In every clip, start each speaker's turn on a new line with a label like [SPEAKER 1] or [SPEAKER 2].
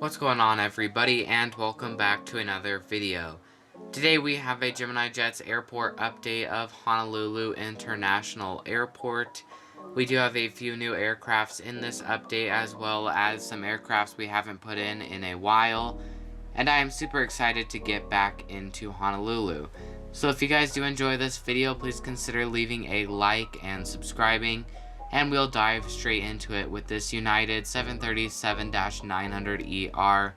[SPEAKER 1] What's going on, everybody, and welcome back to another video. Today we have a Gemini Jets airport update of Honolulu International Airport. We do have a few new aircrafts in this update, as well as some aircrafts we haven't put in a while, and I am super excited to get back into Honolulu. So if you guys do enjoy this video, please consider leaving a like and subscribing, and we'll dive straight into it with this United 737-900ER,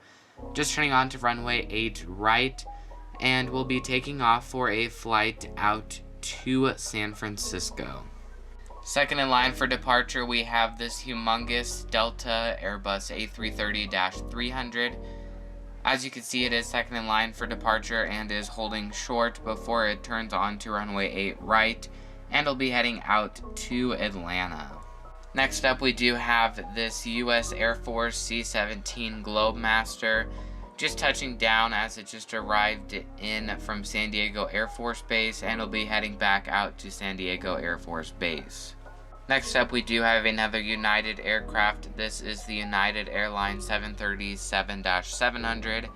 [SPEAKER 1] just turning on to runway 8 right, and we'll be taking off for a flight out to San Francisco. Second in line for departure, we have this humongous Delta Airbus A380-300. As you can see, it is second in line for departure and is holding short before it turns on to runway 8 right, and will be heading out to Atlanta. Next up, we do have this U.S. Air Force C-17 Globemaster, just touching down as it just arrived in from San Diego Air Force Base, and will be heading back out to San Diego Air Force Base. Next up, we do have another United aircraft. This is the United Airlines 737-700,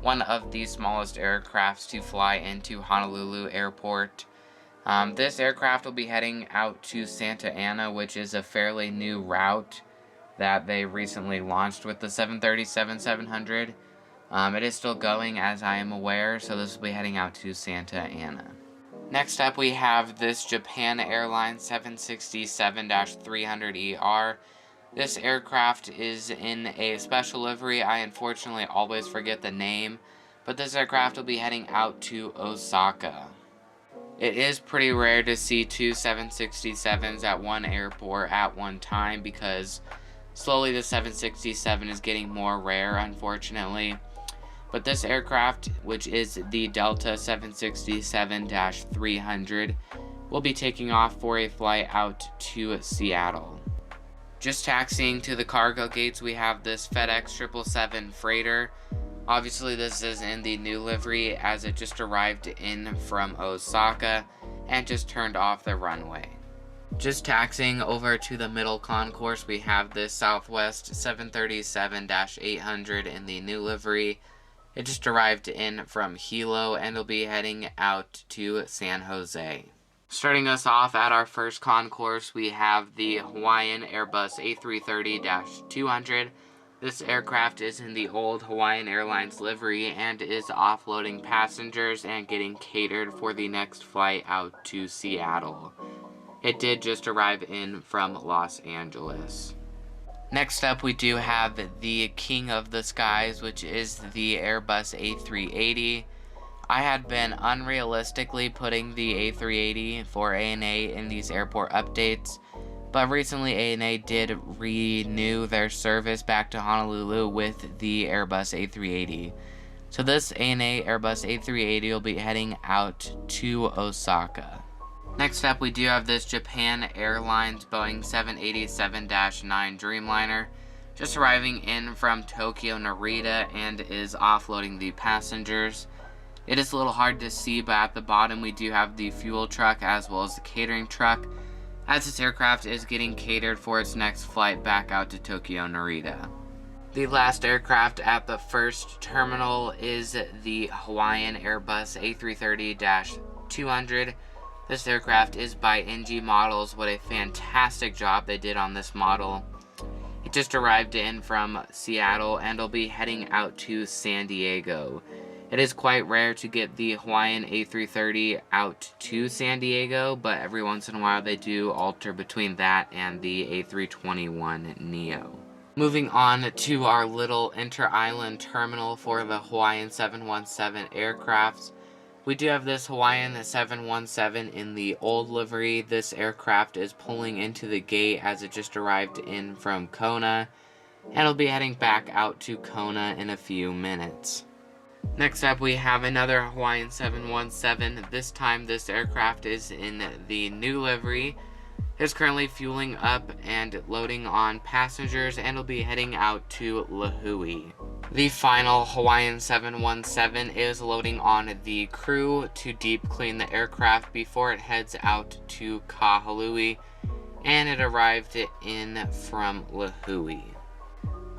[SPEAKER 1] one of the smallest aircrafts to fly into Honolulu Airport. This aircraft will be heading out to Santa Ana, which is a fairly new route that they recently launched with the 737-700. It is still going, as I am aware, so this will be heading out to Santa Ana. Next up, we have this Japan Airlines 767-300ER. This aircraft is in a special livery. I unfortunately always forget the name, but this aircraft will be heading out to Osaka. It is pretty rare to see two 767s at one airport at one time, because slowly the 767 is getting more rare, unfortunately. But this aircraft, which is the Delta 767-300, will be taking off for a flight out to Seattle. Just taxiing to the cargo gates, we have this FedEx 777 freighter. Obviously, this is in the new livery as it just arrived in from Osaka and just turned off the runway. Just taxiing over to the middle concourse, we have this Southwest 737-800 in the new livery. It just arrived in from Hilo and will be heading out to San Jose. Starting us off at our first concourse, we have the Hawaiian Airbus A380-200. This aircraft is in the old Hawaiian Airlines livery and is offloading passengers and getting catered for the next flight out to Seattle. It did just arrive in from Los Angeles. Next up, we do have the king of the skies, which is the Airbus A380. I had been unrealistically putting the A380 for ANA in these airport updates, but recently ANA did renew their service back to Honolulu with the Airbus A380. So this ANA Airbus A380 will be heading out to Osaka. Next up, we do have this Japan Airlines Boeing 787-9 Dreamliner, just arriving in from Tokyo Narita and is offloading the passengers. It is a little hard to see, but at the bottom we do have the fuel truck as well as the catering truck, as this aircraft is getting catered for its next flight back out to Tokyo Narita. The last aircraft at the first terminal is the Hawaiian Airbus A330-200. This aircraft is by NG Models. What a fantastic job they did on this model. It just arrived in from Seattle and will be heading out to San Diego. It is quite rare to get the Hawaiian A330 out to San Diego, but every once in a while they do alter between that and the A321neo. Moving on to our little inter-island terminal for the Hawaiian 717 aircrafts. We do have this Hawaiian 717 in the old livery. This aircraft is pulling into the gate as it just arrived in from Kona, and will be heading back out to Kona in a few minutes. Next up, we have another Hawaiian 717. This time, this aircraft is in the new livery. It's currently fueling up and loading on passengers and will be heading out to Lihue. The final Hawaiian 717 is loading on the crew to deep clean the aircraft before it heads out to Kahului, and it arrived in from Lihue.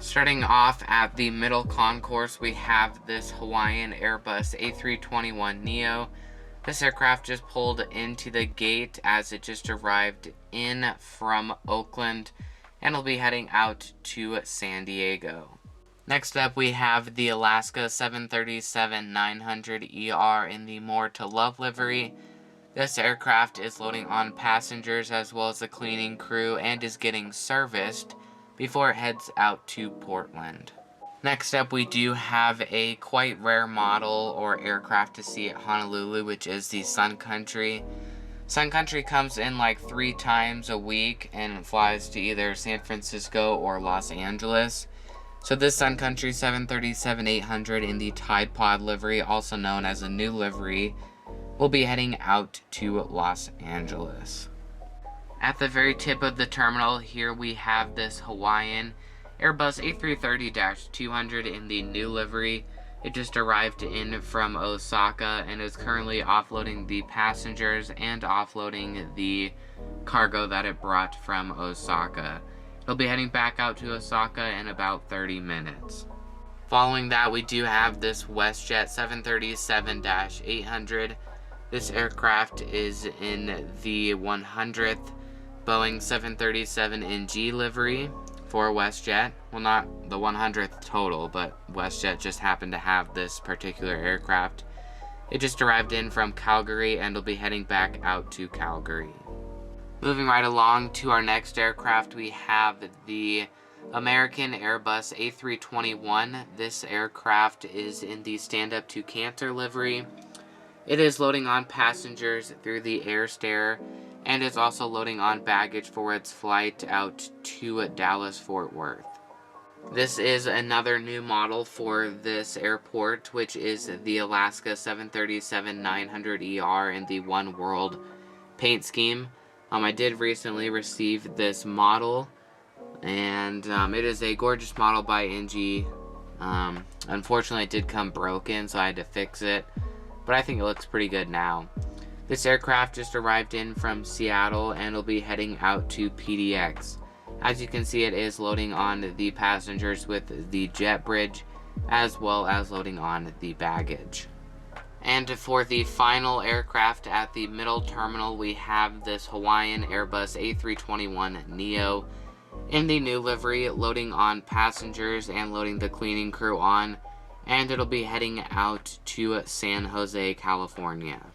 [SPEAKER 1] Starting off at the middle concourse, we have this Hawaiian Airbus A321neo. This aircraft just pulled into the gate as it just arrived in from Oakland and will be heading out to San Diego. Next up, we have the Alaska 737-900ER in the More to Love livery. This aircraft is loading on passengers as well as the cleaning crew and is getting serviced before it heads out to Portland. Next up, we do have a quite rare model or aircraft to see at Honolulu, which is the Sun Country. Sun Country comes in like 3 times a week and flies to either San Francisco or Los Angeles. So this Sun Country 737-800 in the Tide Pod livery, also known as a new livery, will be heading out to Los Angeles. At the very tip of the terminal, here we have this Hawaiian Airbus A330-200 in the new livery. It just arrived in from Osaka and is currently offloading the passengers and offloading the cargo that it brought from Osaka. It'll be heading back out to Osaka in about 30 minutes. Following that, we do have this Westjet 737-800. This aircraft is in the 100th Boeing 737NG livery for Westjet. Well, not the 100th total, but Westjet just happened to have this particular aircraft. It just arrived in from Calgary and will be heading back out to Calgary. Moving right along to our next aircraft, we have the American Airbus A321. This aircraft is in the stand-up to canter livery. It is loading on passengers through the air stair and is also loading on baggage for its flight out to Dallas-Fort Worth. This is another new model for this airport, which is the Alaska 737-900ER in the One World paint scheme. I did recently receive this model, and it is a gorgeous model by NG. Unfortunately, it did come broken, so I had to fix it, but I think it looks pretty good now. This aircraft just arrived in from Seattle and will be heading out to PDX. As you can see, it is loading on the passengers with the jet bridge, as well as loading on the baggage. And for the final aircraft at the middle terminal, we have this Hawaiian Airbus A321neo in the new livery, loading on passengers and loading the cleaning crew on, and it'll be heading out to San Jose, California.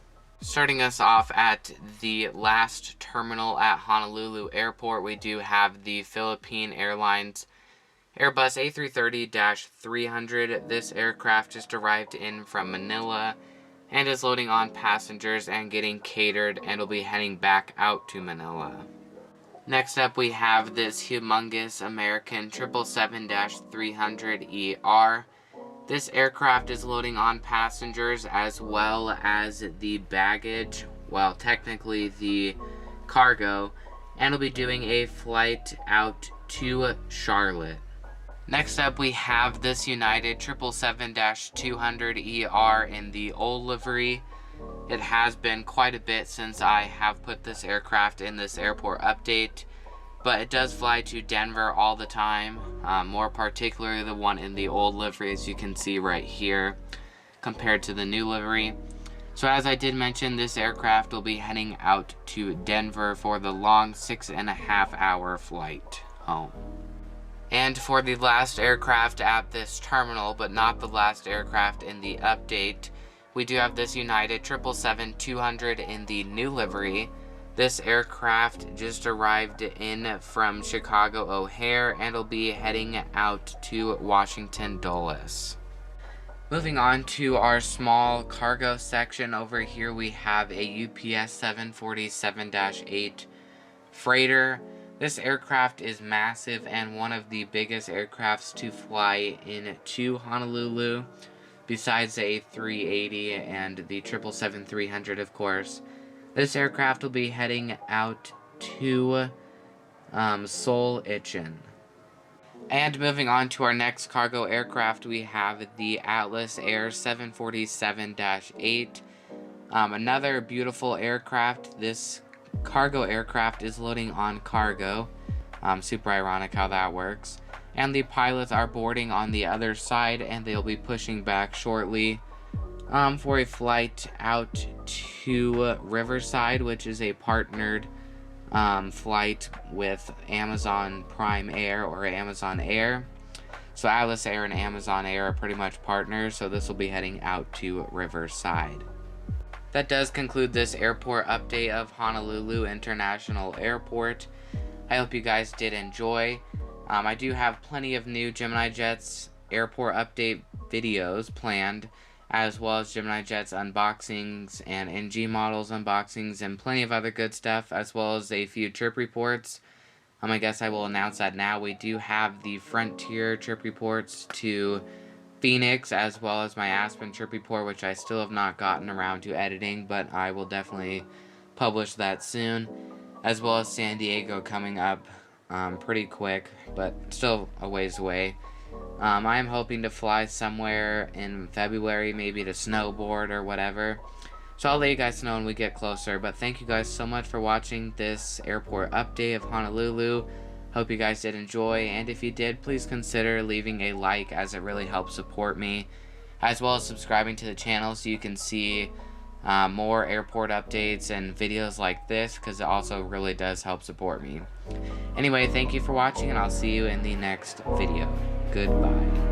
[SPEAKER 1] Starting us off at the last terminal at Honolulu Airport, we do have the Philippine Airlines Airbus A330-300. This aircraft just arrived in from Manila and is loading on passengers and getting catered and will be heading back out to Manila. Next up, we have this humongous American 777-300ER. This aircraft is loading on passengers as well as the baggage, well, technically the cargo, and will be doing a flight out to Charlotte. Next up, we have this United 777-200ER in the old livery. It has been quite a bit since I have put this aircraft in this airport update, but it does fly to Denver all the time, more particularly the one in the old livery, as you can see right here, compared to the new livery. So as I did mention, this aircraft will be heading out to Denver for the long 6.5-hour flight home. And for the last aircraft at this terminal, but not the last aircraft in the update, we do have this United 777-200 in the new livery. This aircraft just arrived in from Chicago O'Hare and will be heading out to Washington Dulles. Moving on to our small cargo section, over here we have a UPS 747-8 freighter. This aircraft is massive and one of the biggest aircrafts to fly into Honolulu, besides the A380 and the 777-300, of course. This aircraft will be heading out to Seoul Incheon. And moving on to our next cargo aircraft, we have the Atlas Air 747-8. Another beautiful aircraft. This cargo aircraft is loading on cargo. Super ironic how that works. and the pilots are boarding on the other side, and they'll be pushing back shortly for a flight out to Riverside, which is a partnered flight with Amazon Prime Air or Amazon Air. So Alice Air and Amazon Air are pretty much partners, so this will be heading out to Riverside. That does conclude this airport update of Honolulu International Airport. I hope you guys did enjoy. I do have plenty of new Gemini Jets airport update videos planned, as well as Gemini Jets unboxings and NG models unboxings and plenty of other good stuff, as well as a few trip reports. I guess I will announce that now. We do have the Frontier trip reports to Phoenix, as well as my Aspen trip report, which I still have not gotten around to editing, but I will definitely publish that soon, as well as San Diego coming up pretty quick, but still a ways away. I am hoping to fly somewhere in February, maybe to snowboard or whatever. So I'll let you guys know when we get closer. But thank you guys so much for watching this airport update of Honolulu. Hope you guys did enjoy. And if you did, please consider leaving a like, as it really helps support me. As well as subscribing to the channel so you can see more airport updates and videos like this, because it also really does help support me. Anyway, thank you for watching, and I'll see you in the next video. Goodbye.